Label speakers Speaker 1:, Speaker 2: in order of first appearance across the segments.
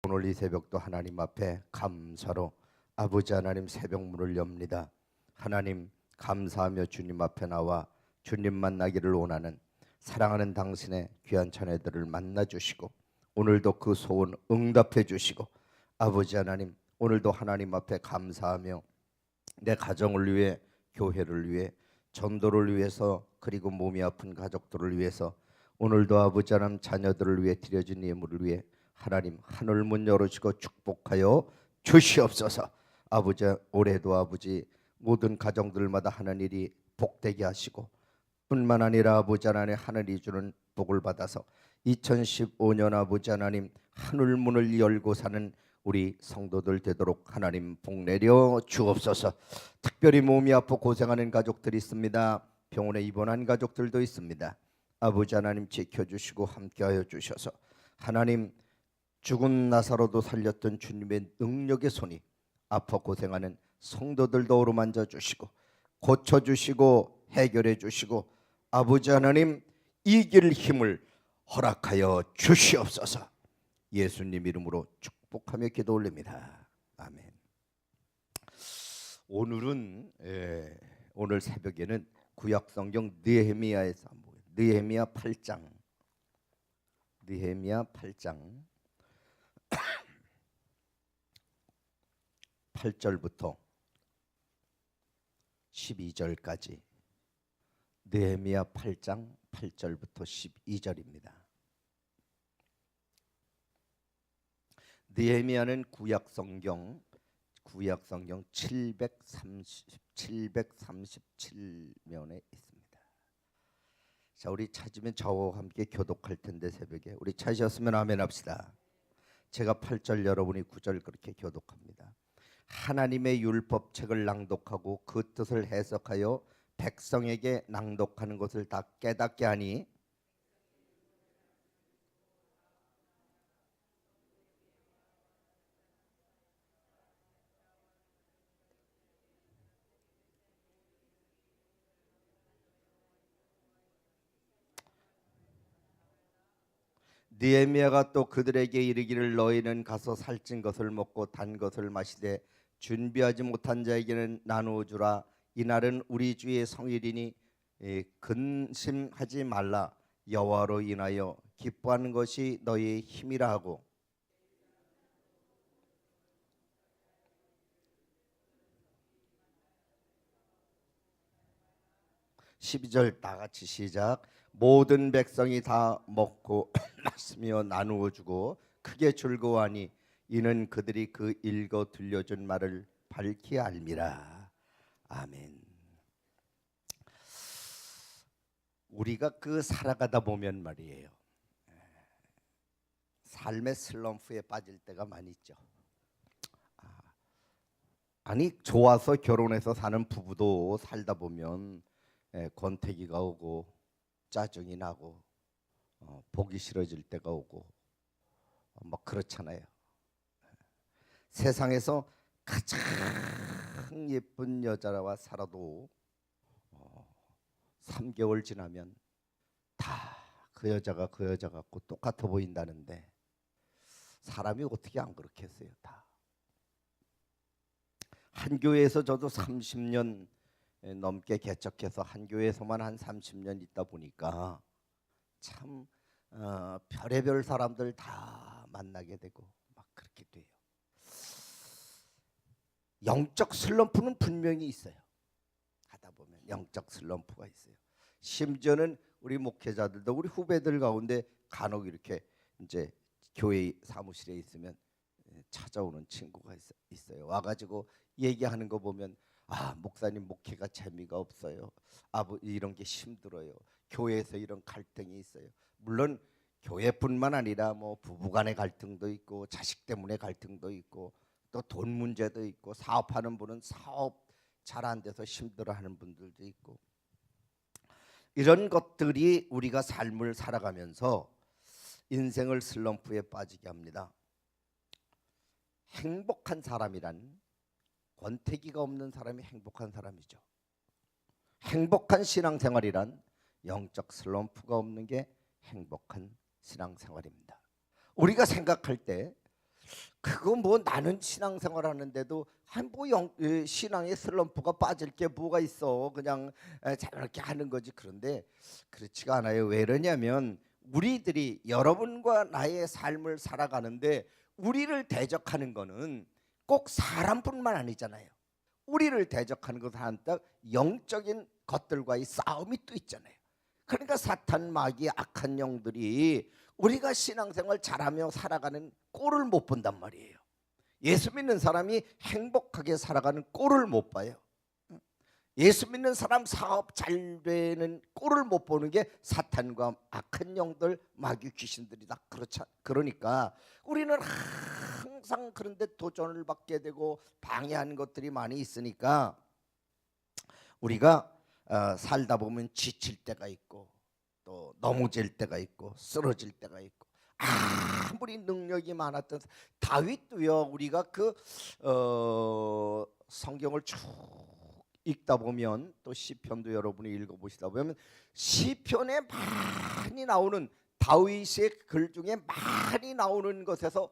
Speaker 1: 오늘 이 새벽도 하나님 앞에 감사로 아버지 하나님 새벽문을 엽니다. 하나님 감사하며 주님 앞에 나와 주님 만나기를 원하는 사랑하는 당신의 귀한 자녀들을 만나 주시고 오늘도 그 소원 응답해 주시고 아버지 하나님 오늘도 하나님 앞에 감사하며 내 가정을 위해 교회를 위해 전도를 위해서 그리고 몸이 아픈 가족들을 위해서 오늘도 아버지 하나님 자녀들을 위해 드려진 예물을 위해 하나님 하늘 문 열어주시고 축복하여 주시옵소서. 아버지 올해도 아버지 모든 가정들마다 하는 일이 복되게 하시고 뿐만 아니라 아버지 하나님 하늘이 주는 복을 받아서 2015년 아버지 하나님 하늘 문을 열고 사는 우리 성도들 되도록 하나님 복 내려 주옵소서. 특별히 몸이 아프고 고생하는 가족들이 있습니다. 병원에 입원한 가족들도 있습니다. 아버지 하나님 지켜주시고 함께하여 주셔서 하나님 죽은 나사로도 살렸던 주님의 능력의 손이 아파 고생하는 성도들도 어루만져 주시고 고쳐주시고 해결해 주시고 아버지 하나님 이길 힘을 허락하여 주시옵소서. 예수님 이름으로 축복하며 기도 올립니다. 아멘. 오늘 새벽에는 구약성경 느헤미야에서 느헤미야 8장 8절부터 12절까지 느헤미야 8장 8절부터 12절입니다. 느헤미야는 구약성경 737면에 있습니다. 자, 우리 찾으면 저와 함께 교독할 텐데 새벽에 우리 찾으셨으면 아멘 합시다. 제가 8절 여러분이 9절 그렇게 교독합니다. 하나님의 율법책을 낭독하고 그 뜻을 해석하여 백성에게 낭독하는 것을 다 깨닫게 하니 느헤미야가 또 그들에게 이르기를 너희는 가서 살찐 것을 먹고 단 것을 마시되 준비하지 못한 자에게는 나누어 주라. 이날은 우리 주의 성일이니 근심하지 말라. 여호와로 인하여 기뻐하는 것이 너희의 힘이라 하고 12절 다 같이 시작. 모든 백성이 다 먹고 마시며 나누어 주고 크게 즐거워하니 이는 그들이 그 읽어 들려준 말을 밝히 알미라. 아멘. 우리가 그 살아가다 보면 말이에요, 삶의 슬럼프에 빠질 때가 많이 있죠. 아니 좋아서 결혼해서 사는 부부도 살다 보면 권태기가 오고 짜증이 나고 보기 싫어질 때가 오고 막 그렇잖아요. 세상에서 가장 예쁜 여자와 살아도 3개월 지나면 다 그 여자가 그 여자 같고 똑같아 보인다는데 사람이 어떻게 안 그렇겠어요? 다. 한 교회에서 저도 30년 넘게 개척해서 한 교회에서만 한 30년 있다 보니까 참 별의별 사람들 다 만나게 되고 막 그렇게 돼요. 영적 슬럼프는 분명히 있어요. 하다 보면 영적 슬럼프가 있어요. 심지어는 우리 목회자들도 우리 후배들 가운데 간혹 이렇게 이제 교회 사무실에 있으면 찾아오는 친구가 있어요. 와가지고 얘기하는 거 보면 목사님 목회가 재미가 없어요. 이런 게 힘들어요. 교회에서 이런 갈등이 있어요. 물론 교회뿐만 아니라 뭐 부부간의 갈등도 있고 자식 때문에 갈등도 있고 또 돈 문제도 있고 사업하는 분은 사업 잘 안 돼서 힘들어하는 분들도 있고 이런 것들이 우리가 삶을 살아가면서 인생을 슬럼프에 빠지게 합니다. 행복한 사람이란 권태기가 없는 사람이 행복한 사람이죠. 행복한 신앙생활이란 영적 슬럼프가 없는 게 행복한 신앙생활입니다. 우리가 생각할 때 그거 뭐 나는 신앙생활 하는데도 한뭐 신앙의 슬럼프가 빠질 게 뭐가 있어. 그냥 자유롭게 하는 거지. 그런데 그렇지가 않아요. 왜 그러냐면 우리들이 여러분과 나의 삶을 살아가는데 우리를 대적하는 거는 꼭 사람뿐만 아니잖아요. 우리를 대적하는 것은 한딱 영적인 것들과의 싸움이 또 있잖아요. 그러니까 사탄, 마귀, 악한 영들이 우리가 신앙생활 잘하며 살아가는 꼴을 못 본단 말이에요. 예수 믿는 사람이 행복하게 살아가는 꼴을 못 봐요. 예수 믿는 사람 사업 잘 되는 꼴을 못 보는 게 사탄과 악한 영들, 마귀, 귀신들이다. 그러니까 우리는 항상 그런데 도전을 받게 되고 방해하는 것들이 많이 있으니까 우리가 살다 보면 지칠 때가 있고 또 넘어질 때가 있고 쓰러질 때가 있고, 아무리 능력이 많았던 다윗도요. 우리가 성경을 쭉 읽다 보면 또 시편도 여러분이 읽어보시다 보면 시편에 많이 나오는 다윗의 글 중에 많이 나오는 것에서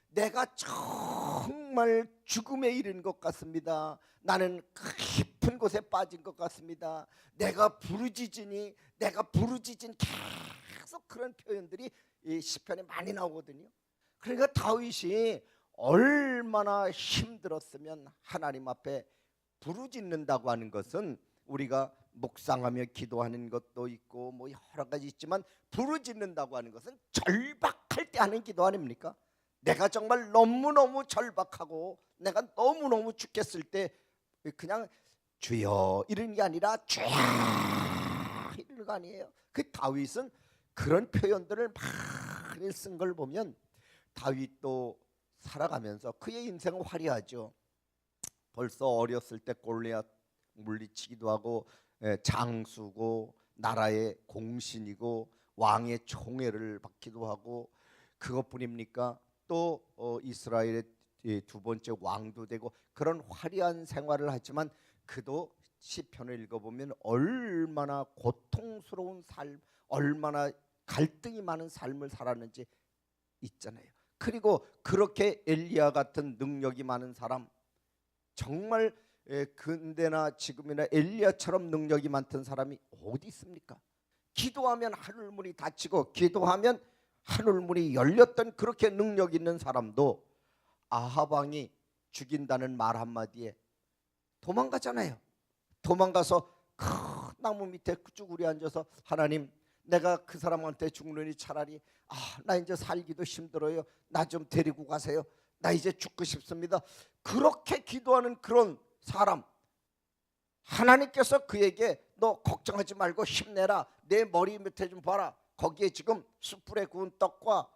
Speaker 1: 내가 정말 죽음에 이른 것 같습니다. 나는 깊은 곳에 빠진 것 같습니다. 내가 부르짖으니 내가 부르짖은 계속 그런 표현들이 이 시편에 많이 나오거든요. 그러니까 다윗이 얼마나 힘들었으면 하나님 앞에 부르짖는다고 하는 것은 우리가 묵상하며 기도하는 것도 있고 뭐 여러 가지 있지만 부르짖는다고 하는 것은 절박할 때 하는 기도 아닙니까? 내가 정말 너무너무 절박하고 내가 너무너무 죽겠을 때 그냥 주여 이런 게 아니라 주여 이런 거 아니에요. 그 다윗은 그런 표현들을 많이 쓴 걸 보면 다윗도 살아가면서 그의 인생은 화려하죠. 벌써 어렸을 때 골리앗 물리치기도 하고 장수고 나라의 공신이고 왕의 총애를 받기도 하고, 그것뿐입니까? 또 이스라엘의 두 번째 왕도 되고 그런 화려한 생활을 하지만 그도 시편을 읽어보면 얼마나 고통스러운 삶, 얼마나 갈등이 많은 삶을 살았는지 있잖아요. 그리고 그렇게 엘리야 같은 능력이 많은 사람, 정말 근대나 지금이나 엘리야처럼 능력이 많던 사람이 어디 있습니까? 기도하면 하늘문이 닫히고 기도하면 하늘문이 열렸던 그렇게 능력 있는 사람도 아합 왕이 죽인다는 말 한마디에 도망가잖아요. 도망가서 큰 나무 밑에 쭈그리 앉아서 하나님, 내가 그 사람한테 죽느니 차라리 나 이제 살기도 힘들어요. 나 좀 데리고 가세요. 나 이제 죽고 싶습니다. 그렇게 기도하는 그런 사람, 하나님께서 그에게 너 걱정하지 말고 힘내라. 내 머리 밑에 좀 봐라. 거기에 지금 숯불에 구운 떡과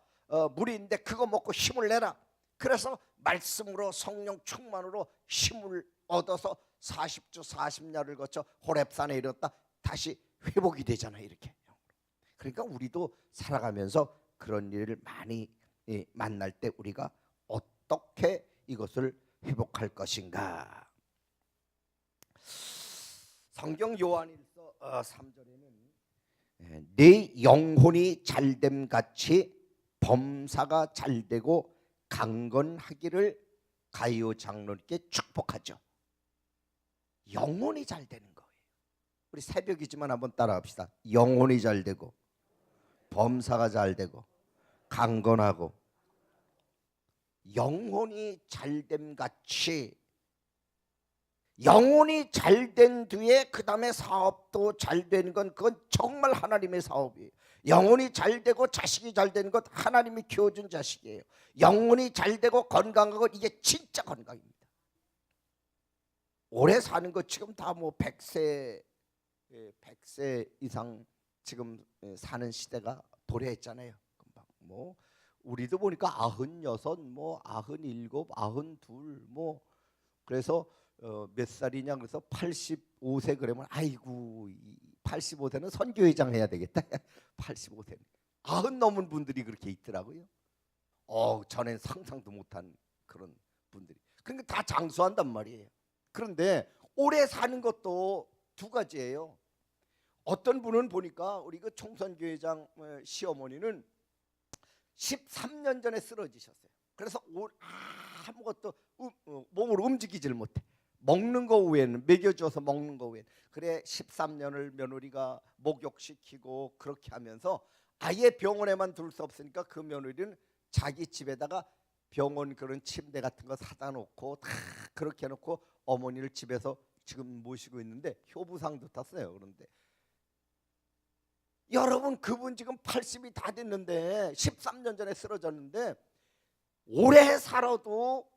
Speaker 1: 물이 있는데 그거 먹고 힘을 내라. 그래서 말씀으로 성령 충만으로 힘을 얻어서 40주 40야를 거쳐 호렙산에 이르렀다. 다시 회복이 되잖아요. 이렇게. 그러니까 우리도 살아가면서 그런 일을 많이 만날 때 우리가 어떻게 이것을 회복할 것인가. 성경 요한일서 3절에는 네 영혼이 잘됨 같이 범사가 잘되고 강건하기를 가이오 장로님께 축복하죠. 영혼이 잘 되는 거예요. 우리 새벽이지만 한번 따라합시다. 영혼이 잘 되고 범사가 잘 되고 강건하고, 영혼이 잘됨 같이, 영혼이 잘된 뒤에 그 다음에 사업도 잘 되는 건 그건 정말 하나님의 사업이에요. 영혼이 잘되고 자식이 잘되는 것 하나님이 키워준 자식이에요. 영혼이 잘되고 건강하고 이게 진짜 건강입니다. 오래 사는 것 지금 다 뭐 100세 이상 지금 사는 시대가 도래했잖아요. 금방 뭐 우리도 보니까 96, 뭐 97, 92, 뭐 그래서 몇 살이냐 그래서 85세 그러면 아이고 85세는 선교회장 해야 되겠다. 85세는 90 넘은 분들이 그렇게 있더라고요. 전엔 상상도 못한 그런 분들이. 그러니까 다 장수한단 말이에요. 그런데 오래 사는 것도 두 가지예요. 어떤 분은 보니까 우리 그 총선교회장 시어머니는 13년 전에 쓰러지셨어요. 그래서 아무것도 몸을 움직이질 못해. 먹는 거 외에는, 먹여줘서 먹는 거 외에는. 그래 13년을 며느리가 목욕시키고 그렇게 하면서 아예 병원에만 둘 수 없으니까 그 며느리는 자기 집에다가 병원 그런 침대 같은 거 사다 놓고 다 그렇게 해놓고 어머니를 집에서 지금 모시고 있는데 효부상도 탔어요. 그런데 여러분, 그분 지금 80이 다 됐는데 13년 전에 쓰러졌는데 오래 살아도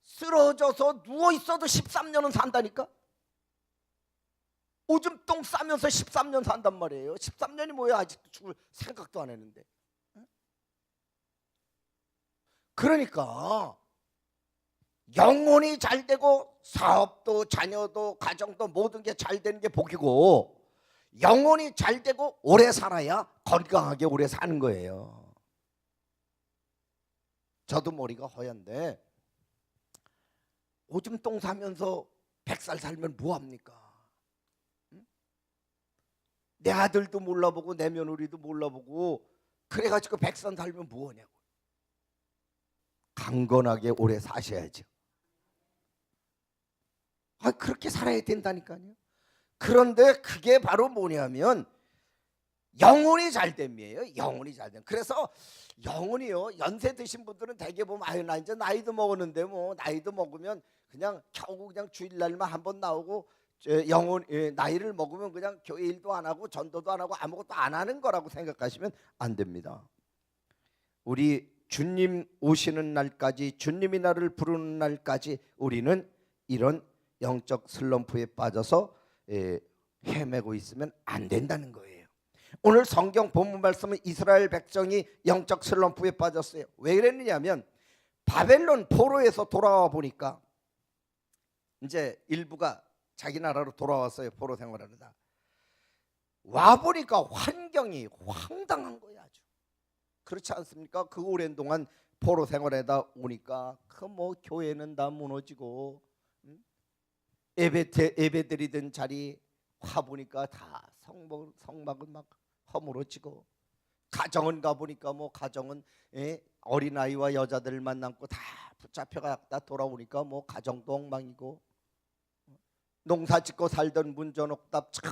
Speaker 1: 쓰러져서 누워있어도 13년은 산다니까. 오줌 똥 싸면서 13년 산단 말이에요. 13년이 뭐야, 아직도 죽을 생각도 안 했는데. 그러니까 영혼이 잘 되고 사업도 자녀도 가정도 모든 게 잘 되는 게 복이고, 영혼이 잘 되고 오래 살아야 건강하게 오래 사는 거예요. 저도 머리가 허연데 오줌 똥 싸면서 100살 살면 뭐합니까? 내 아들도 몰라보고 내 며느리도 몰라보고 그래가지고 100살 살면 뭐하냐고. 강건하게 오래 사셔야죠. 그렇게 살아야 된다니까요. 그런데 그게 바로 뭐냐면 영혼이 잘됨이에요. 영혼이 잘됨. 그래서 영혼이요, 연세 드신 분들은 대개 보면 나 이제 나이도 먹었는데 뭐 나이도 먹으면 그냥 겨우 그냥 주일날만 한번 나오고 나이를 먹으면 그냥 교회 일도 안 하고 전도도 안 하고 아무것도 안 하는 거라고 생각하시면 안 됩니다. 우리 주님 오시는 날까지, 주님이 나를 부르는 날까지 우리는 이런 영적 슬럼프에 빠져서 헤매고 있으면 안 된다는 거예요. 오늘 성경 본문 말씀은 이스라엘 백성이 영적 슬럼프에 빠졌어요. 왜 그랬느냐면 바벨론 포로에서 돌아와 보니까 이제 일부가 자기 나라로 돌아왔어요. 포로 생활하다 와 보니까 환경이 황당한 거야. 아주 그렇지 않습니까? 그 오랜 동안 포로 생활하다 오니까 그 뭐 교회는 다 무너지고 예배드리던 자리 와 보니까 다 성막은 막 허물어지고, 가정은 가 보니까 뭐 가정은 어린아이와 여자들만 남고 다 붙잡혀갔다 돌아오니까 뭐 가정도 엉망이고, 농사 짓고 살던 문전옥답 참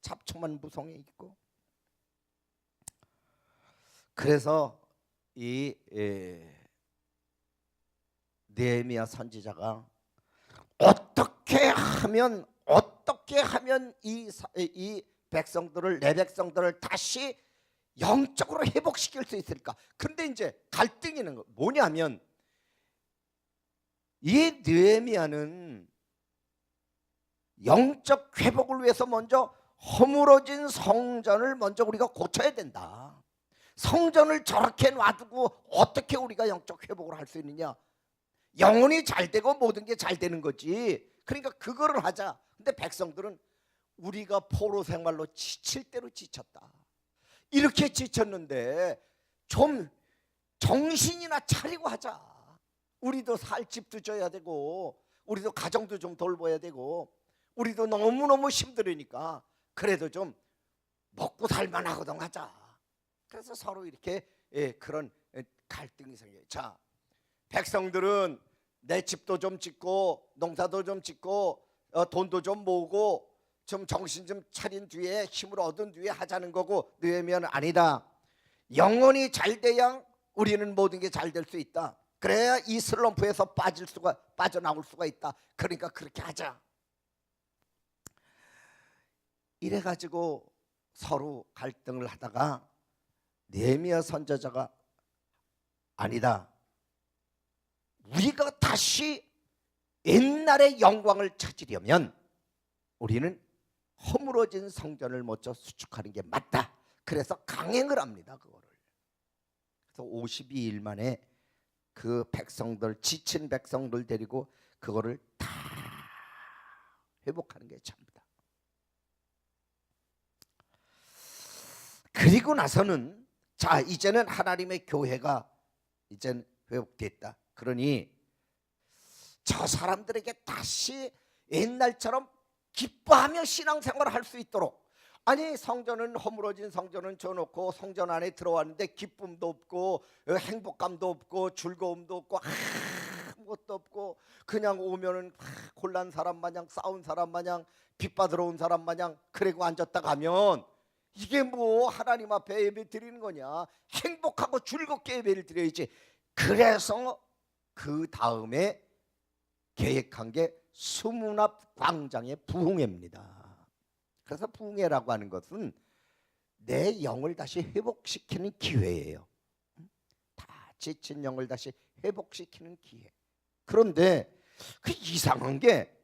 Speaker 1: 잡초만 무성해 있고. 그래서 이 느헤미야 선지자가 어떻게 하면 이 백성들을, 내 백성들을 다시 영적으로 회복시킬 수 있을까? 근데 이제 갈등이 있는 거 뭐냐면, 이 느헤미야는 영적 회복을 위해서 먼저 허물어진 성전을 먼저 우리가 고쳐야 된다. 성전을 저렇게 놔두고 어떻게 우리가 영적 회복을 할 수 있느냐? 영혼이 잘 되고 모든 게 잘 되는 거지. 그러니까 그거를 하자. 근데 백성들은 우리가 포로 생활로 지칠 대로 지쳤다. 이렇게 지쳤는데 좀 정신이나 차리고 하자. 우리도 살 집도 져야 되고, 우리도 가정도 좀 돌봐야 되고, 우리도 너무너무 힘들으니까 그래도 좀 먹고 살만하거든 하자. 그래서 서로 이렇게 그런 갈등이 생겨요. 자, 백성들은 내 집도 좀 짓고 농사도 좀 짓고 돈도 좀 모으고 좀 정신 좀 차린 뒤에 힘을 얻은 뒤에 하자는 거고, 느헤미야는 아니다. 영혼이 잘 돼야 우리는 모든 게 잘 될 수 있다. 그래야 이 슬럼프에서 빠져나올 수가 있다. 그러니까 그렇게 하자. 이래가지고 서로 갈등을 하다가 느헤미야 선지자가 아니다. 우리가 다시 옛날의 영광을 찾으려면 우리는 허물어진 성전을 먼저 수축하는 게 맞다. 그래서 강행을 합니다. 그거를. 그래서 52일 만에 그 백성들, 지친 백성들 데리고 그거를 다 회복하는 게 전부다. 그리고 나서는 자, 이제는 하나님의 교회가 이젠 회복됐다. 그러니 저 사람들에게 다시 옛날처럼 기뻐하며 신앙생활을 할 수 있도록 아니 성전은 허물어진 성전은 쳐놓고 성전 안에 들어왔는데 기쁨도 없고 행복감도 없고 즐거움도 없고 아무것도 없고 그냥 오면은 곤란 사람 마냥 싸운 사람 마냥 빚받으러 온 사람 마냥 그리고 앉았다 가면 이게 뭐 하나님 앞에 예배 드리는 거냐? 행복하고 즐겁게 예배를 드려야지. 그래서 그 다음에 계획한 게 수문앞 광장의 부흥회입니다. 그래서 부흥회라고 하는 것은 내 영을 다시 회복시키는 기회예요. 다 지친 영을 다시 회복시키는 기회. 그런데 그 이상한 게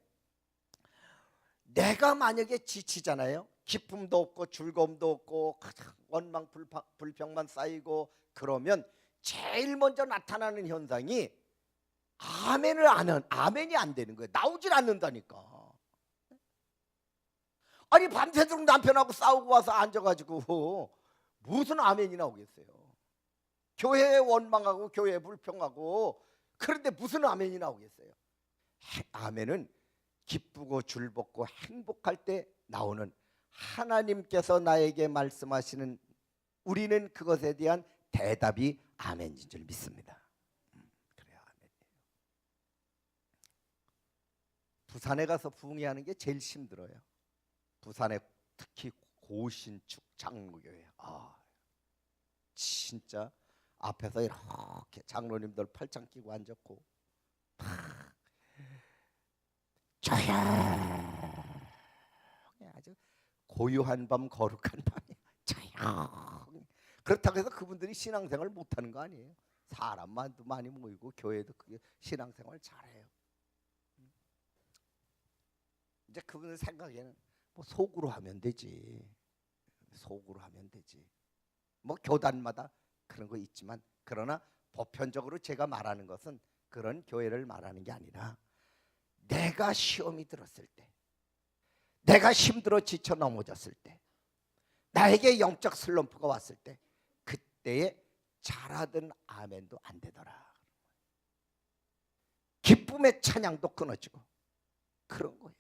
Speaker 1: 내가 만약에 지치잖아요. 기쁨도 없고 즐거움도 없고 원망 불평만 쌓이고 그러면 제일 먼저 나타나는 현상이 아멘이 안 되는 거예요. 나오질 않는다니까. 아니 밤새도록 남편하고 싸우고 와서 앉아가지고 무슨 아멘이 나오겠어요. 교회에 원망하고 교회에 불평하고 그런데 무슨 아멘이 나오겠어요. 아멘은 기쁘고 즐겁고 행복할 때 나오는 하나님께서 나에게 말씀하시는 우리는 그것에 대한 대답이 아멘인 줄 믿습니다. 그래요, 아멘이에요. 부산에 가서 부흥회하는 게 제일 힘들어요. 부산에 특히 고신축 장로교회 진짜 앞에서 이렇게 장로님들 팔짱 끼고 앉았고 조용히 아주 고요한 밤 거룩한 밤이 조용히. 그렇다고 해서 그분들이 신앙생활 못하는 거 아니에요. 사람만도 많이 모이고 교회도 그게 신앙생활 잘해요. 이제 그분들 생각에는 뭐 속으로 하면 되지. 속으로 하면 되지. 뭐 교단마다 그런 거 있지만 그러나 보편적으로 제가 말하는 것은 그런 교회를 말하는 게 아니라 내가 시험이 들었을 때, 내가 힘들어 지쳐 넘어졌을 때, 나에게 영적 슬럼프가 왔을 때 그때에 잘하던 아멘도 안 되더라. 기쁨의 찬양도 끊어지고 그런 거예요.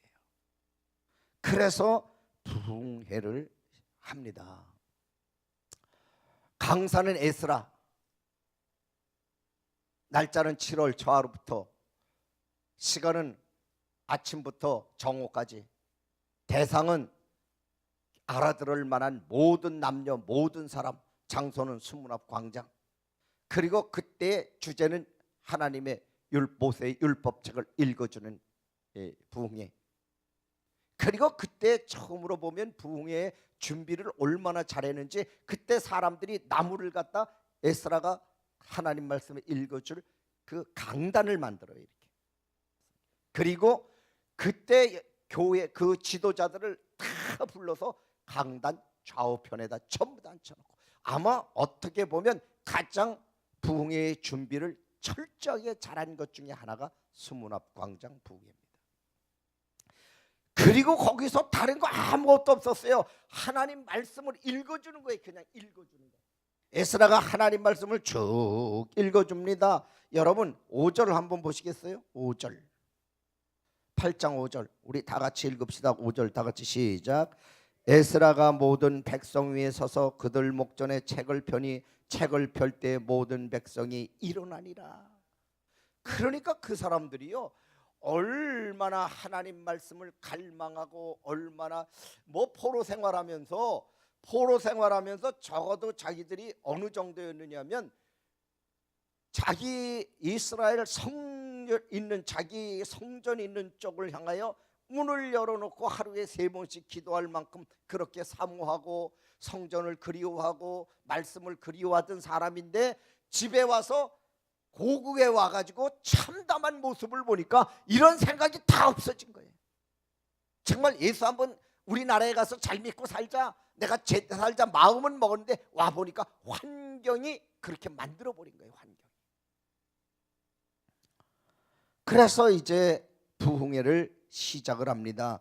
Speaker 1: 그래서 부흥회를 합니다. 강사는 에스라, 날짜는 7월 초하루부터, 시간은 아침부터 정오까지, 대상은 알아들을 만한 모든 남녀 모든 사람, 장소는 수문앞 광장. 그리고 그때 주제는 하나님의 모세의 율법책을 읽어주는 부흥회. 그리고 그때 처음으로 보면 부흥회의 준비를 얼마나 잘했는지 그때 사람들이 나무를 갖다 에스라가 하나님 말씀을 읽어줄 그 강단을 만들어요. 이렇게. 그리고 그때 교회 그 지도자들을 다 불러서 강단 좌우편에다 전부 다 앉혀놓고 아마 어떻게 보면 가장 부흥회의 준비를 철저하게 잘한 것 중에 하나가 수문앞 광장 부흥회입니다. 그리고 거기서 다른 거 아무것도 없었어요. 하나님 말씀을 읽어주는 거예요. 그냥 읽어주는 거예요. 에스라가 하나님 말씀을 쭉 읽어줍니다. 여러분 5절 한번 보시겠어요? 5절 8장 5절 우리 다 같이 읽읍시다. 5절 다 같이 시작. 에스라가 모든 백성 위에 서서 그들 목전에 책을 펴니 책을 펼 때 모든 백성이 일어나니라. 그러니까 그 사람들이요 얼마나 하나님 말씀을 갈망하고 얼마나 뭐 포로 생활하면서 적어도 자기들이 어느 정도였느냐면 자기 이스라엘 자기 성전 있는 쪽을 향하여 문을 열어놓고 하루에 3번씩 기도할 만큼 그렇게 사모하고 성전을 그리워하고 말씀을 그리워하던 사람인데 집에 와서 고국에 와가지고 참담한 모습을 보니까 이런 생각이 다 없어진 거예요. 정말 예수 한번 우리나라에 가서 잘 믿고 살자, 내가 살자 마음은 먹었는데 와보니까 환경이 그렇게 만들어버린 거예요. 환경이. 그래서 이제 부흥회를 시작을 합니다.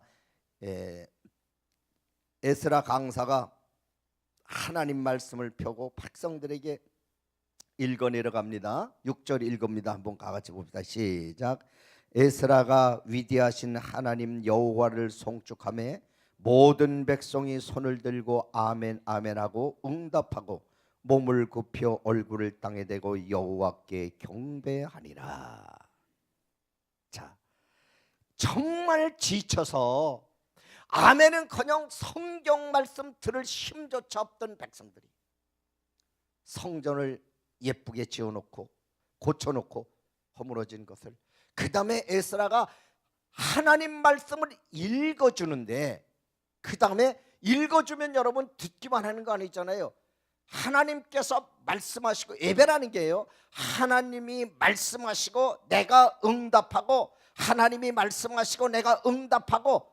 Speaker 1: 에스라 강사가 하나님 말씀을 펴고 백성들에게 읽어 내려갑니다. 6절 읽습니다. 한번 같이 봅시다. 시작. 에스라가 위대하신 하나님 여호와를 송축하며 모든 백성이 손을 들고 아멘 아멘하고 응답하고 몸을 굽혀 얼굴을 땅에 대고 여호와께 경배하니라. 자, 정말 지쳐서 아멘은커녕 성경 말씀 들을 힘조차 없던 백성들이 성전을 예쁘게 지어놓고 고쳐놓고 허물어진 것을, 그 다음에 에스라가 하나님 말씀을 읽어주는데, 그 다음에 읽어주면 여러분 듣기만 하는 거 아니잖아요. 하나님께서 말씀하시고, 예배라는 게요, 하나님이 말씀하시고 내가 응답하고, 하나님이 말씀하시고 내가 응답하고,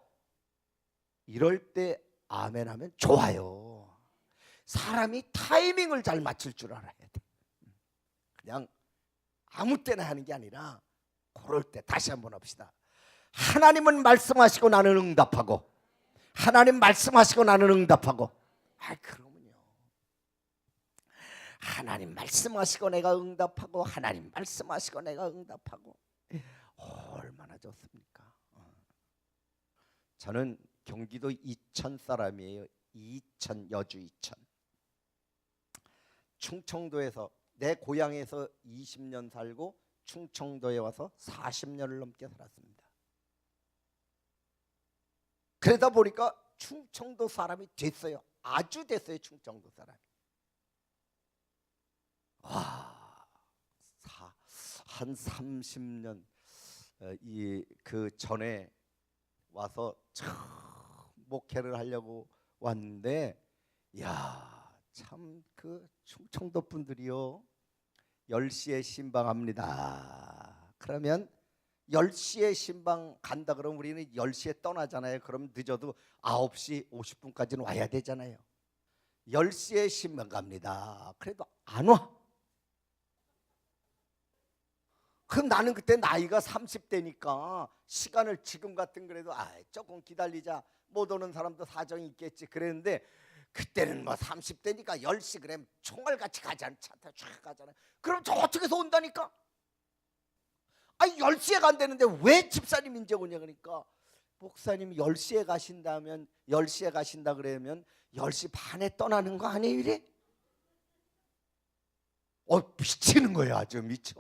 Speaker 1: 이럴 때 아멘 하면 좋아요. 사람이 타이밍을 잘 맞출 줄 알아야 돼. 그냥 아무 때나 하는 게 아니라 그럴 때. 다시 한번 합시다. 하나님은 말씀하시고 나는 응답하고, 하나님 말씀하시고 나는 응답하고. 그러면요, 하나님 말씀하시고 내가 응답하고, 하나님 말씀하시고 내가 응답하고, 얼마나 좋습니까? 저는 경기도 이천 사람이에요. 이천, 여주 이천. 충청도에서, 내 고향에서 20년 살고 충청도에 와서 40년을 넘게 살았습니다. 그러다 보니까 충청도 사람이 됐어요. 아주 됐어요. 충청도 사람이. 한 30년 그 전에 와서 처음 목회를 하려고 왔는데, 참 그 충청도 분들이요, 10시에 신방합니다. 그러면 10시에 신방 간다 그러면 우리는 10시에 떠나잖아요. 그럼 늦어도 9시 50분까지는 와야 되잖아요. 10시에 신방 갑니다. 그래도 안 와. 그럼 나는 그때 나이가 30대니까 시간을 지금 같은 그래도 조금 기다리자, 못 오는 사람도 사정이 있겠지 그랬는데, 그때는 뭐 30대니까 10시 그래 총알같이 가잖아. 차 타고 쫙 가잖아요. 그럼 저 어떻게 해서 온다니까? 10시에 간다는데 왜 집사님 이제 오냐 그러니까, 목사님이 10시에 가신다면, 10시에 가신다 그러면 10시 반에 떠나는 거 아니에요 이래? 미치는 거야. 아주 미쳐.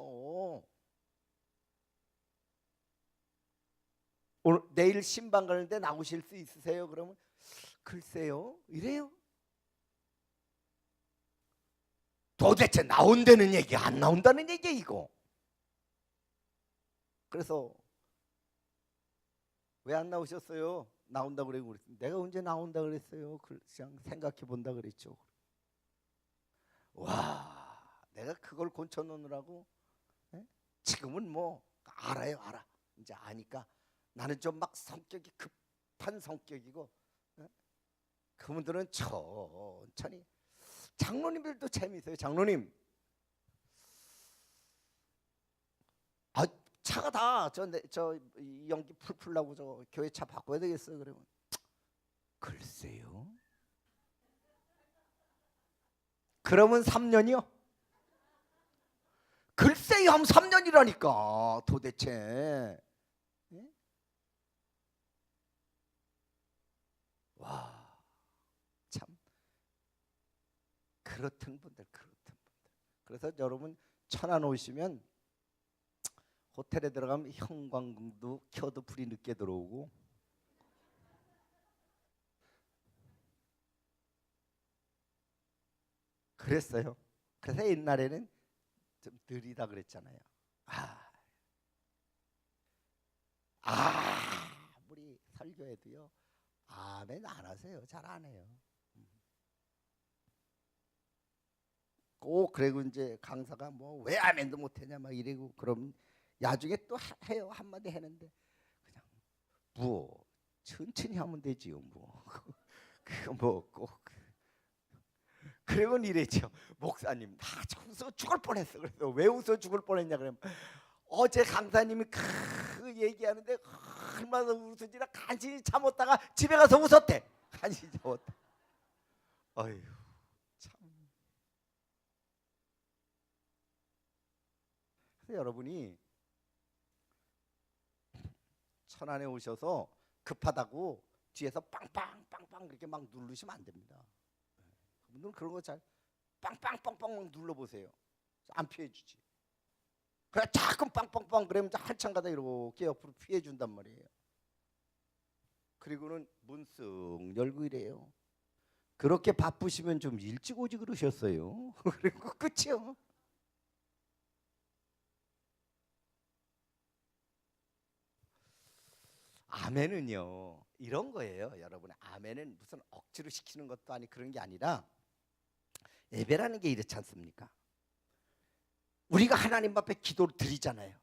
Speaker 1: 오늘 내일 신방 가는데 나오실 수 있으세요? 그러면 글쎄요 이래요. 도대체 나온다는 얘기 안 나온다는 얘기 이거. 그래서 왜 안 나오셨어요? 나온다고 그러고 그랬어요. 내가 언제 나온다 그랬어요? 그냥 생각해 본다 그랬죠. 내가 그걸 고쳐 놓느라고. 지금은 뭐 알아요. 알아. 이제 아니까. 나는 좀 막 성격이 급한 성격이고, 그분들은 천천히. 장로님들도 재미있어요. 장로님, 차가 다 저 연기 풀풀 나고 저 교회 차 바꿔야 되겠어요. 그러면 글쎄요. 그러면 3년이요? 글쎄요 하면 3년이라니까 도대체. 참 그렇던 분들. 그래서 여러분 천안 오시면 호텔에 들어가면 형광등도 켜도 불이 늦게 들어오고, 그랬어요. 그래서 옛날에는 좀 느리다 그랬잖아요. 우리 설교에도요 아멘 안 하세요. 잘 안 해요. 꼭 그리고 이제 강사가 뭐 왜 아멘도 못하냐 막 이래고, 그럼 나중에 또 해요. 한마디 했는데 그냥 뭐 천천히 하면 되지요 뭐. 그거 뭐 꼭. 그리고 이랬죠. 목사님 나 웃어 죽을 뻔했어. 그래서 왜 웃어 죽을 뻔했냐 그러면, 어제 강사님이 그 얘기하는데 얼마나 웃으지나 간신히 참았다가 집에 가서 웃었대. 간신히 참았다. 어휴 참. 그래서 여러분이 천안에 오셔서 급하다고 뒤에서 빵빵빵빵 그렇게 막 누르시면 안 됩니다. 그분들은 그런 거 잘 빵빵빵빵 눌러보세요. 안 피해주지. 그래 자꾸 빵빵빵 그러면 한참 가다 이렇게 옆으로 피해준단 말이에요. 그리고는 문 쓱 열고 이래요. 그렇게 바쁘시면 좀 일찍 오지 그러셨어요. 그리고 끝이요. 아멘은요 이런 거예요, 여러분. 아멘은 무슨 억지로 시키는 것도 아니 그런 게 아니라 예배라는 게 이렇지 않습니까? 우리가 하나님 앞에 기도를 드리잖아요.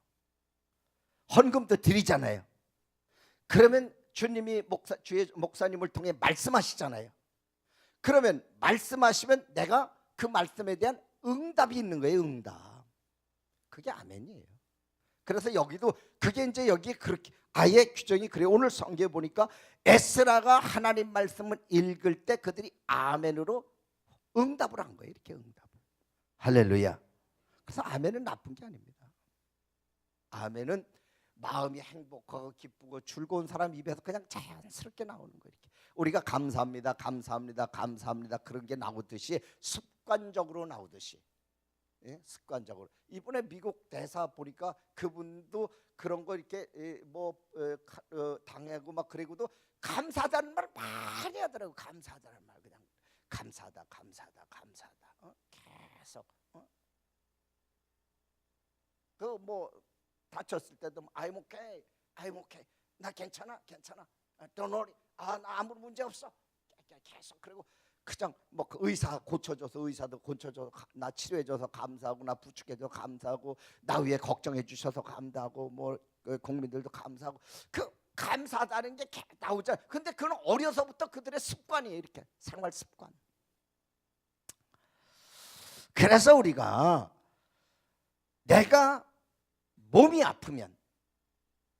Speaker 1: 헌금도 드리잖아요. 그러면 주님이 주의 목사님을 통해 말씀하시잖아요. 그러면 말씀하시면 내가 그 말씀에 대한 응답이 있는 거예요. 응답. 그게 아멘이에요. 그래서 여기도 그게 이제 여기 그렇게 아예 규정이 그래요. 오늘 성경에 보니까 에스라가 하나님 말씀을 읽을 때 그들이 아멘으로 응답을 한 거예요. 이렇게 응답을. 할렐루야. 그래서 아멘은 나쁜 게 아닙니다. 아멘은 마음이 행복하고 기쁘고 즐거운 사람 입에서 그냥 자연스럽게 나오는 거예요. 이렇게. 우리가 감사합니다, 감사합니다, 감사합니다 그런 게 나오듯이 습관적으로 나오듯이. 예? 습관적으로. 이번에 미국 대사 보니까 그분도 그런 거 이렇게 당하고 막 그러고도 감사하다는 말 많이 하더라고. 감사하다는 말 그냥 감사하다, 감사하다, 감사하다. 계속. 그 뭐 다쳤을 때도 I'm okay, I'm okay. 나 괜찮아, 괜찮아. Don't worry. 나 아무 문제 없어. 계속 그리고 그냥 뭐 그 의사 고쳐줘서 의사도 고쳐줘서 나 치료해줘서 감사하고 나 부축해줘서 감사하고 나 위해 걱정해 주셔서 감사하고 뭐 국민들도 감사하고 그 감사하다는 게 나오잖아. 근데 그건 어려서부터 그들의 습관이에요. 이렇게 생활 습관. 그래서 우리가 내가 몸이 아프면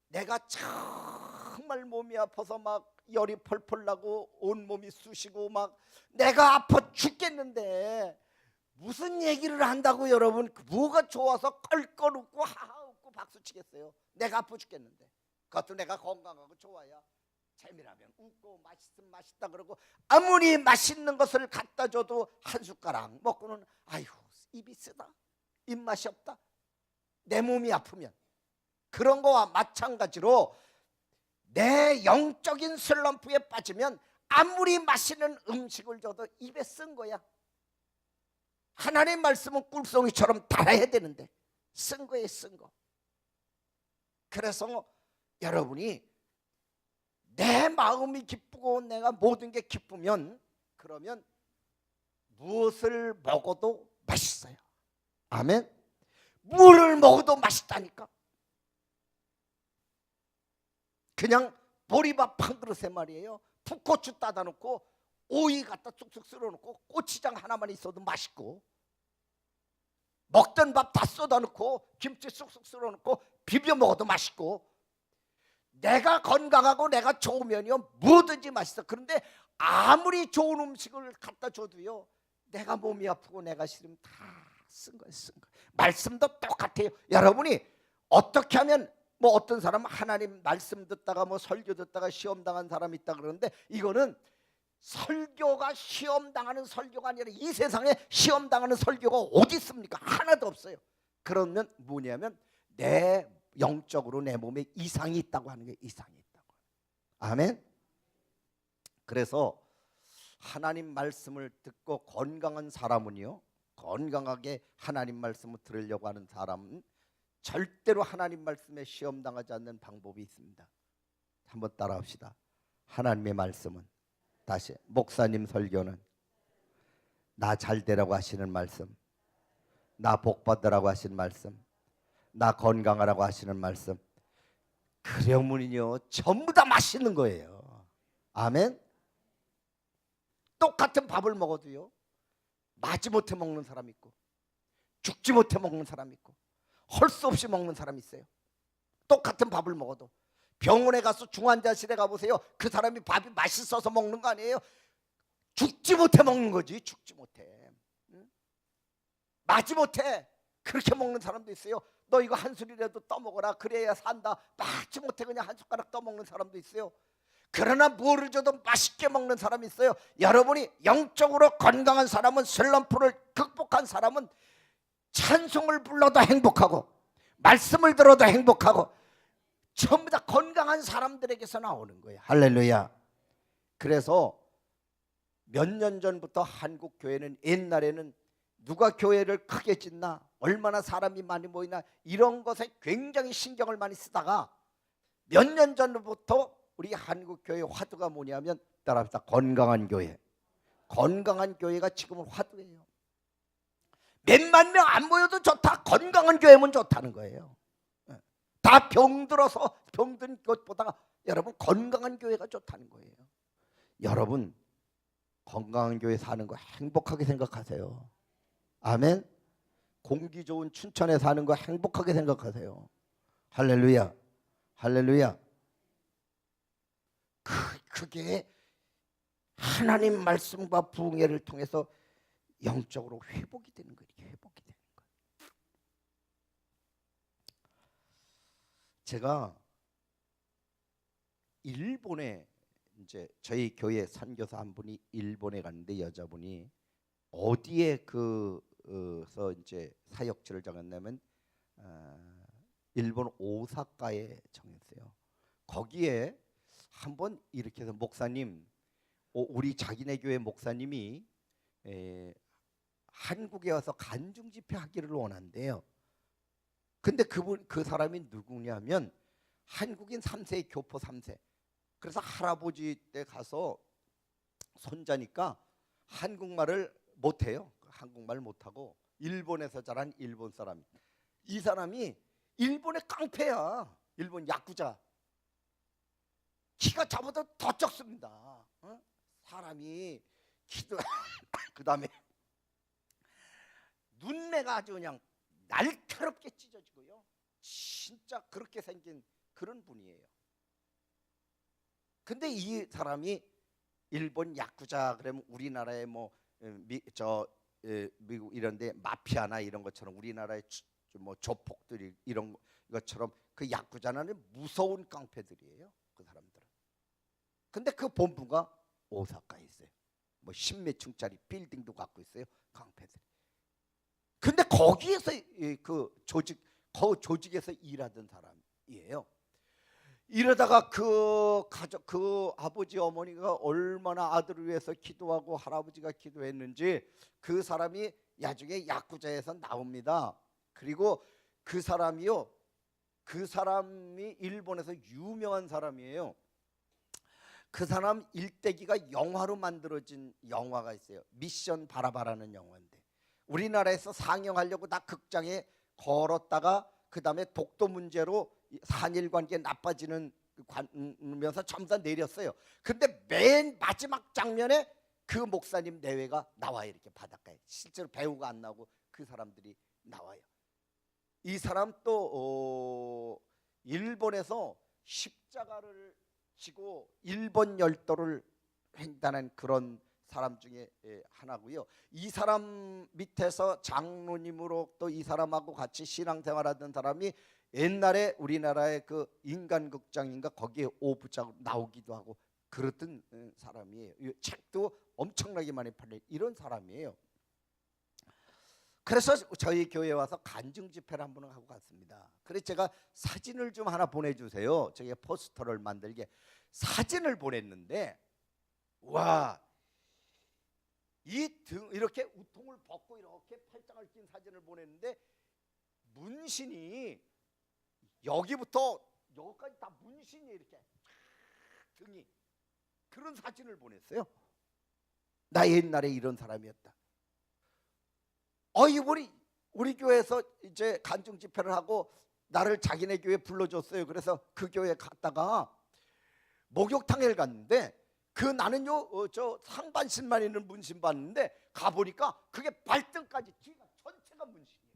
Speaker 1: 내가 정말 몸이 아파서 막 열이 펄펄 나고 온몸이 쑤시고 막 내가 아파 죽겠는데 무슨 얘기를 한다고 여러분 뭐가 좋아서 껄껄 웃고 하하 웃고 박수 치겠어요. 내가 아파 죽겠는데 그것도 내가 건강하고 좋아야 재미라면 웃고 맛있으면 맛있다 그러고 아무리 맛있는 것을 갖다 줘도 한 숟가락 먹고는 아휴 입이 쓰다 입맛이 없다. 내 몸이 아프면 그런 거와 마찬가지로 내 영적인 슬럼프에 빠지면 아무리 맛있는 음식을 줘도 입에 쓴 거야. 하나님 말씀은 꿀송이처럼 달아야 되는데 쓴 거에 쓴 거. 그래서 여러분이 내 마음이 기쁘고 내가 모든 게 기쁘면 그러면 무엇을 먹어도 맛있어요. 아멘. 물을 먹어도 맛있다니까. 그냥 보리밥 한 그릇에 말이에요. 풋고추 따다 놓고 오이 갖다 쑥쑥 썰어 놓고 고추장 하나만 있어도 맛있고 먹던 밥 다 쏟아 놓고 김치 쑥쑥 썰어 놓고 비벼 먹어도 맛있고 내가 건강하고 내가 좋으면요 뭐든지 맛있어. 그런데 아무리 좋은 음식을 갖다 줘도요 내가 몸이 아프고 내가 싫으면 다 쓴 거예요. 쓴 거. 말씀도 똑같아요. 여러분이 어떻게 하면 뭐 어떤 사람은 하나님 말씀 듣다가 뭐 설교 듣다가 시험 당한 사람이 있다 그러는데 이거는 설교가 시험 당하는 설교가 아니라 이 세상에 시험 당하는 설교가 어디 있습니까? 하나도 없어요. 그러면 뭐냐면 내 영적으로 내 몸에 이상이 있다고 하는 게 이상이 있다고. 아멘. 그래서 하나님 말씀을 듣고 건강한 사람은요 건강하게 하나님 말씀을 들으려고 하는 사람은 절대로 하나님 말씀에 시험당하지 않는 방법이 있습니다. 한번 따라합시다. 하나님의 말씀은 다시 목사님 설교는 나 잘되라고 하시는 말씀, 나 복받으라고 하시는 말씀, 나 건강하라고 하시는 말씀. 그러면요 전부 다 맛있는 거예요. 아멘. 똑같은 밥을 먹어도요 마지못해 먹는 사람 있고 죽지 못해 먹는 사람 있고 할 수 없이 먹는 사람이 있어요. 똑같은 밥을 먹어도 병원에 가서 중환자실에 가보세요. 그 사람이 밥이 맛있어서 먹는 거 아니에요. 죽지 못해 먹는 거지. 죽지 못해. 응? 마지못해 그렇게 먹는 사람도 있어요. 너 이거 한 술이라도 떠먹어라 그래야 산다. 마지못해 그냥 한 숟가락 떠먹는 사람도 있어요. 그러나 뭐를 줘도 맛있게 먹는 사람이 있어요. 여러분이 영적으로 건강한 사람은, 슬럼프를 극복한 사람은 찬송을 불러도 행복하고 말씀을 들어도 행복하고 전부 다 건강한 사람들에게서 나오는 거예요. 할렐루야. 그래서 몇 년 전부터 한국 교회는, 옛날에는 누가 교회를 크게 짓나, 얼마나 사람이 많이 모이나 이런 것에 굉장히 신경을 많이 쓰다가 몇 년 전부터 우리 한국 교회 화두가 뭐냐면, 따라합시다. 건강한 교회. 건강한 교회가 지금은 화두예요. 몇만 명 안 모여도 좋다. 건강한 교회면 좋다는 거예요. 다 병들어서 병든 것보다 여러분 건강한 교회가 좋다는 거예요. 여러분 건강한 교회 사는 거 행복하게 생각하세요. 아멘. 공기 좋은 춘천에 사는 거 행복하게 생각하세요. 할렐루야. 할렐루야. 그게 하나님 말씀과 부흥회를 통해서 영적으로 회복이 되는 거예요. 회복이 되는 거예요. 제가 일본에, 이제 저희 교회 선교사 한 분이 일본에 갔는데, 여자분이 어디에 그서 이제 사역지를 정했냐면 일본 오사카에 정했어요. 거기에 한번 이렇게 해서, 목사님, 우리 자기네 교회 목사님이 한국에 와서 간증 집회 하기를 원한대요. 근데 그 사람이 누구냐면 한국인 3세, 교포 3세. 그래서 할아버지 때 가서 손자니까 한국말을 못해요. 한국말 못하고 일본에서 자란 일본 사람. 이 사람이 일본의 깡패야. 일본 야쿠자. 키가 저보다 더 적습니다. 사람이 키도 그 다음에 눈매가 아주 그냥 날카롭게 찢어지고요. 진짜 그렇게 생긴 그런 분이에요. 근데 이 사람이 일본 야쿠자 그러면 우리나라의 미국 이런데 마피아나 이런 것처럼, 우리나라의 조폭들이 이런 것처럼 그 야쿠자는 무서운 깡패들이에요. 그 사람들은. 근데 그 본부가 오사카에 있어요. 십몇 층짜리 빌딩도 갖고 있어요. 깡패들이. 근데 거기에서 그 조직에서 일하던 사람이에요. 이러다가 그 아버지 어머니가 얼마나 아들을 위해서 기도하고 할아버지가 기도했는지 그 사람이 나중에 야쿠자에서 나옵니다. 그리고 그 사람이 일본에서 유명한 사람이에요. 그 사람 일대기가 영화로 만들어진 영화가 있어요. 미션 바라바라는 영화인데, 우리나라에서 상영하려고 다 극장에 걸었다가 그 다음에 독도 문제로 한일 관계 나빠지면서 전부 다 내렸어요. 근데 맨 마지막 장면에 그 목사님 내외가 나와요. 이렇게 바닷가에. 실제로 배우가 안 나오고 그 사람들이 나와요. 이 사람 또 일본에서 십자가를 지고 일본 열도를 횡단한 그런 사람 중에 하나고요. 이 사람 밑에서 장로님으로 또 이 사람하고 같이 신앙생활하던 사람이 옛날에 우리나라의 그 인간극장인가 거기에 오부작 나오기도 하고 그랬던 사람이에요. 책도 엄청나게 많이 팔린 이런 사람이에요. 그래서 저희 교회에 와서 간증 집회를 한번 하고 갔습니다. 그래서 제가 사진을 좀 하나 보내주세요. 저희 포스터를 만들게 사진을 보냈는데, 와, 이 등 이렇게 우통을 벗고 이렇게 팔짱을 낀 사진을 보냈는데, 문신이 여기부터 여기까지 다 문신이 이렇게 등이, 그런 사진을 보냈어요. 나 옛날에 이런 사람이었다. 우리 교회에서 이제 간증 집회를 하고 나를 자기네 교회에 불러줬어요. 그래서 그 교회에 갔다가 목욕탕에 갔는데, 나는요 저 상반신만 있는 문신 봤는데 가보니까 그게 발등까지 뒤가 전체가 문신이에요.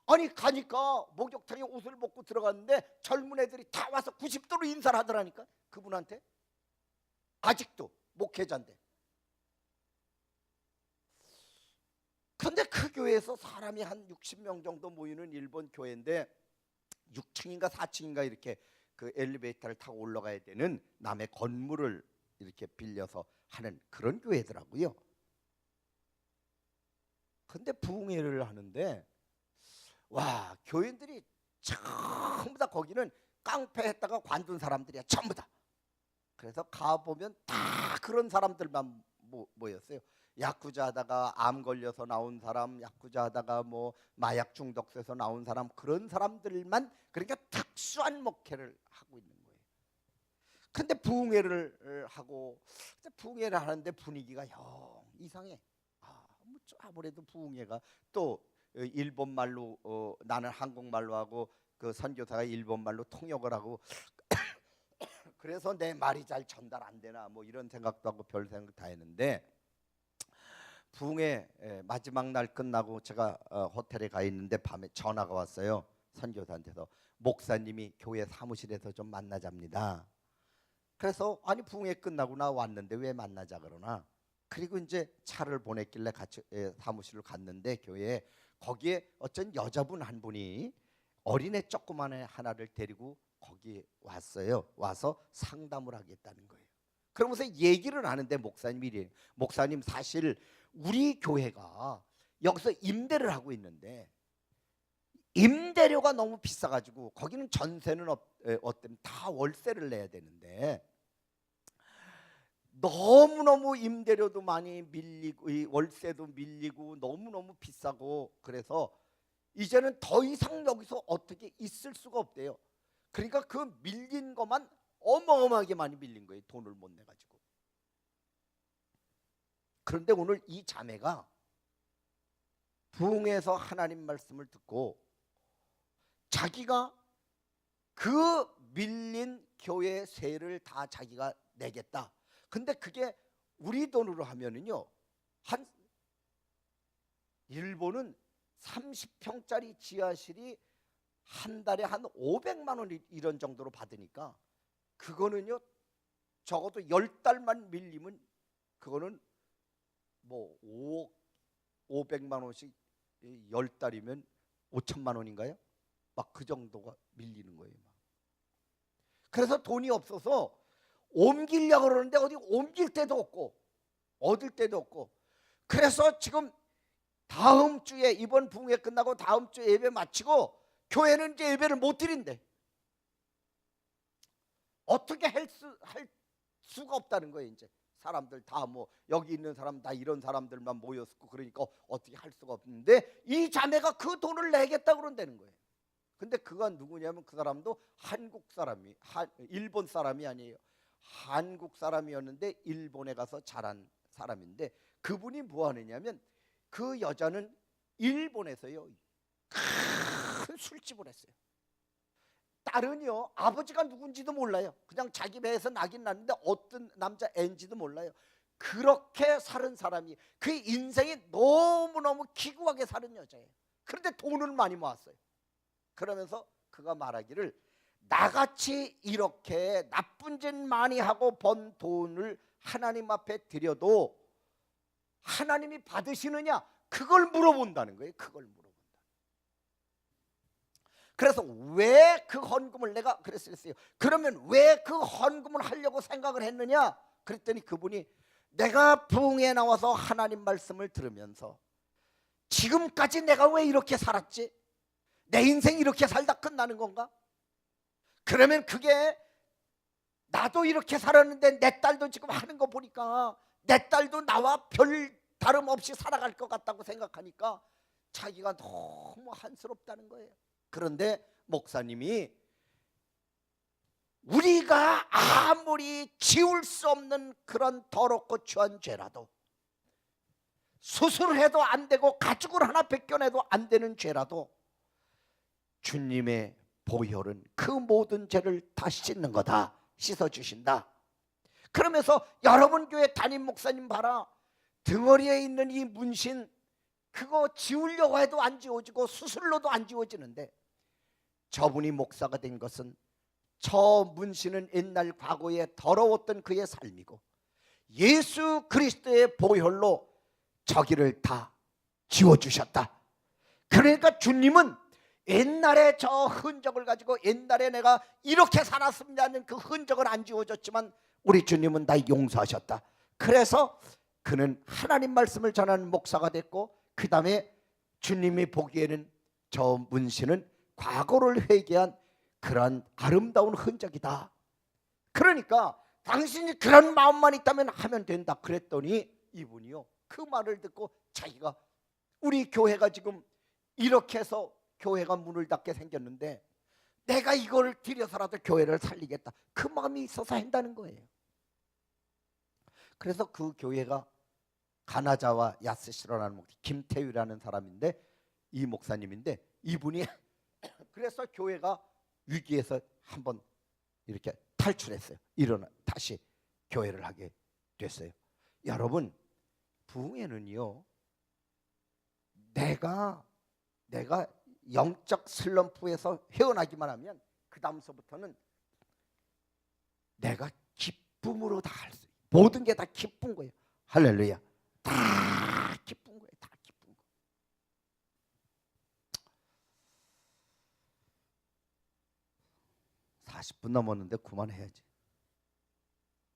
Speaker 1: 아니 가니까 목욕탕에 옷을 벗고 들어갔는데 젊은 애들이 다 와서 90도로 인사를 하더라니까. 그분한테. 아직도 목회자인데. 그런데 그 교회에서 사람이 한 60명 정도 모이는 일본 교회인데 6층인가 4층인가 이렇게 그 엘리베이터를 타고 올라가야 되는 남의 건물을 이렇게 빌려서 하는 그런 교회더라고요. 근데 부흥회를 하는데 와, 교인들이 전부 다 거기는 깡패했다가 관둔 사람들이야, 전부 다. 그래서 가보면 다 그런 사람들만 모였어요. 야쿠자 하다가 암 걸려서 나온 사람, 야쿠자 하다가 뭐 마약 중독돼서 나온 사람, 그런 사람들만, 그러니까 특수한 목회를 하고 있는 거예요. 근데 부흥회를 하고, 부흥회를 하는데 분위기가 영 이상해. 아무래도 부흥회가 또 일본 말로, 나는 한국말로 하고 그 선교사가 일본 말로 통역을 하고 그래서 내 말이 잘 전달 안 되나 뭐 이런 생각도 하고 별 생각 다 했는데, 부흥회 마지막 날 끝나고 제가 호텔에 가 있는데 밤에 전화가 왔어요. 선교사한테서 목사님이 교회 사무실에서 좀 만나자입니다. 그래서 아니 부흥회 끝나고 나 왔는데 왜 만나자 그러나. 그리고 이제 차를 보냈길래 같이 사무실을 갔는데 교회에, 거기에 어쩐 여자분 한 분이 어린애 조그만 애 하나를 데리고 거기 왔어요. 와서 상담을 하겠다는 거예요. 그러면서 얘기를 하는데 목사님이, 목사님 사실 우리 교회가 여기서 임대를 하고 있는데 임대료가 너무 비싸가지고 거기는 전세는 어때면 다 월세를 내야 되는데 너무너무 임대료도 많이 밀리고 월세도 밀리고 너무너무 비싸고, 그래서 이제는 더 이상 여기서 어떻게 있을 수가 없대요. 그러니까 그 밀린 것만 어마어마하게 많이 밀린 거예요. 돈을 못 내가지고. 그런데 오늘 이 자매가 부흥회에서 하나님 말씀을 듣고 자기가 그 밀린 교회 세를 다 자기가 내겠다. 근데 그게 우리 돈으로 하면은요, 한 일본은 30평짜리 지하실이 한 달에 한 500만 원 이런 정도로 받으니까 그거는요 적어도 10달만 밀리면 그거는 뭐 5억 500만 원씩 10달이면 5천만 원인가요? 막 그 정도가 밀리는 거예요. 막. 그래서 돈이 없어서 옮기려고 그러는데 어디 옮길 데도 없고 얻을 데도 없고, 그래서 지금 다음 주에 이번 부흥회 끝나고 다음 주에 예배 마치고 교회는 이제 예배를 못 드린대. 어떻게 할 수가 없다는 거예요. 이제 사람들 다 뭐 여기 있는 사람 다 이런 사람들만 모였고, 그러니까 어떻게 할 수가 없는데 이 자매가 그 돈을 내겠다 그런다는 거예요. 근데 그가 누구냐면 그 사람도 한국 사람이, 일본 사람이 아니에요. 한국 사람이었는데 일본에 가서 자란 사람인데, 그분이 뭐 하느냐면 그 여자는 일본에서요 큰 술집을 했어요. 딸은요 아버지가 누군지도 몰라요. 그냥 자기 배에서 나긴 났는데 어떤 남자 애인지도 몰라요. 그렇게 사는 사람이, 그 인생이 너무너무 기구하게 사는 여자예요. 그런데 돈을 많이 모았어요. 그러면서 그가 말하기를, 나같이 이렇게 나쁜 짓 많이 하고 번 돈을 하나님 앞에 드려도 하나님이 받으시느냐, 그걸 물어본다는 거예요. 그걸 물어본다. 그래서 왜 그 헌금을, 내가 그랬어요. 그러면 왜 그 헌금을 하려고 생각을 했느냐? 그랬더니 그분이, 내가 부흥에 나와서 하나님 말씀을 들으면서 지금까지 내가 왜 이렇게 살았지? 내 인생 이렇게 살다 끝나는 건가? 그러면 그게 나도 이렇게 살았는데 내 딸도 지금 하는 거 보니까 내 딸도 나와 별 다름없이 살아갈 것 같다고 생각하니까 자기가 너무 한스럽다는 거예요. 그런데 목사님이, 우리가 아무리 지울 수 없는 그런 더럽고 추한 죄라도, 수술해도 안 되고 가죽을 하나 벗겨내도 안 되는 죄라도 주님의 보혈은 그 모든 죄를 다 씻는 거다, 씻어주신다. 그러면서 여러분 교회 담임 목사님 봐라, 등허리에 있는 이 문신 그거 지우려고 해도 안 지워지고 수술로도 안 지워지는데, 저분이 목사가 된 것은 저 문신은 옛날 과거에 더러웠던 그의 삶이고 예수 그리스도의 보혈로 저기를 다 지워주셨다. 그러니까 주님은 옛날에 저 흔적을 가지고 옛날에 내가 이렇게 살았습니다는 그 흔적은 안 지워졌지만 우리 주님은 다 용서하셨다. 그래서 그는 하나님 말씀을 전하는 목사가 됐고, 그 다음에 주님이 보기에는 저 문신은 과거를 회개한 그러한 아름다운 흔적이다. 그러니까 당신이 그런 마음만 있다면 하면 된다 그랬더니, 이분이요 그 말을 듣고 자기가 우리 교회가 지금 이렇게 해서 교회가 문을 닫게 생겼는데 내가 이걸 들여서라도 교회를 살리겠다, 그 마음이 있어서 한다는 거예요. 그래서 그 교회가 가나자와 야스시로라는 목사, 김태유라는 사람인데, 이 목사님인데, 이분이 그래서 교회가 위기에서 한번 이렇게 탈출했어요. 일어나 다시 교회를 하게 됐어요. 여러분, 부흥회는요, 내가 영적 슬럼프에서 헤어나기만 하면 그 다음서부터는 내가 기쁨으로 다 할 수 있어요. 모든 게 다 기쁜 거예요. 할렐루야. 다 기쁜 거예요. 다 기쁜 거. 다 40분 넘었는데 그만해야지.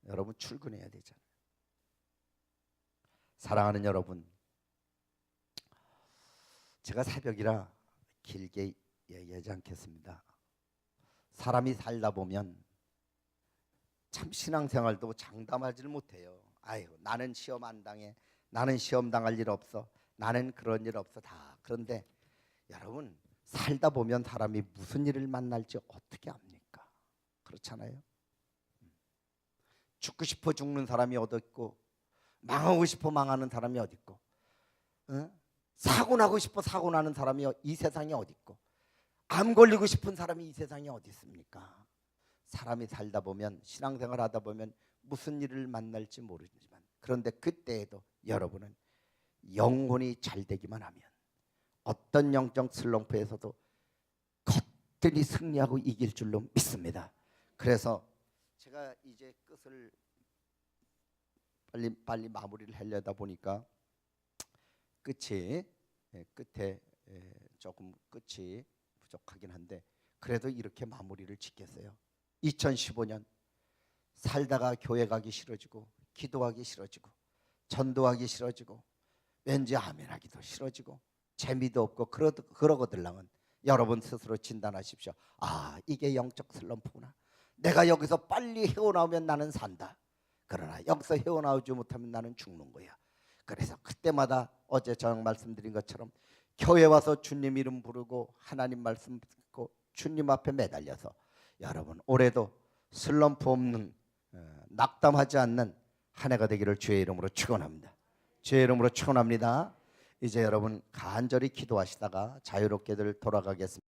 Speaker 1: 여러분 출근해야 되잖아요. 사랑하는 여러분, 제가 새벽이라 길게 얘기하지 않겠습니다. 사람이 살다 보면 참 신앙생활도 장담하지를 못해요. 아유, 나는 시험 안 당해, 나는 시험 당할 일 없어, 나는 그런 일 없어. 다 그런데 여러분, 살다 보면 사람이 무슨 일을 만날지 어떻게 압니까? 그렇잖아요. 죽고 싶어 죽는 사람이 어디 있고, 망하고 싶어 망하는 사람이 어디 있고, 사고 나고 싶어 사고 나는 사람이 이 세상에 어디 있고, 암 걸리고 싶은 사람이 이 세상에 어디 있습니까? 사람이 살다 보면, 신앙생활 하다 보면 무슨 일을 만날지 모르지만, 그런데 그때에도 여러분은 영혼이 잘 되기만 하면 어떤 영적 슬럼프에서도 거뜬히 승리하고 이길 줄로 믿습니다. 그래서 제가 이제 끝을 빨리 마무리를 하려다 보니까 끝에 조금 끝이 부족하긴 한데, 그래도 이렇게 마무리를 짓겠어요. 2015년 살다가 교회 가기 싫어지고, 기도하기 싫어지고, 전도하기 싫어지고, 왠지 아멘하기도 싫어지고, 재미도 없고 그러거들랑은 여러분 스스로 진단하십시오. 아, 이게 영적 슬럼프구나. 내가 여기서 빨리 헤어나오면 나는 산다. 그러나 여기서 헤어나오지 못하면 나는 죽는 거야. 그래서 그때마다 어제 저랑 말씀드린 것처럼 교회 와서 주님 이름 부르고 하나님 말씀 듣고 주님 앞에 매달려서, 여러분 올해도 슬럼프 없는, 낙담하지 않는 한 해가 되기를 주의 이름으로 축원합니다. 주의 이름으로 축원합니다. 이제 여러분 간절히 기도하시다가 자유롭게들 돌아가겠습니다.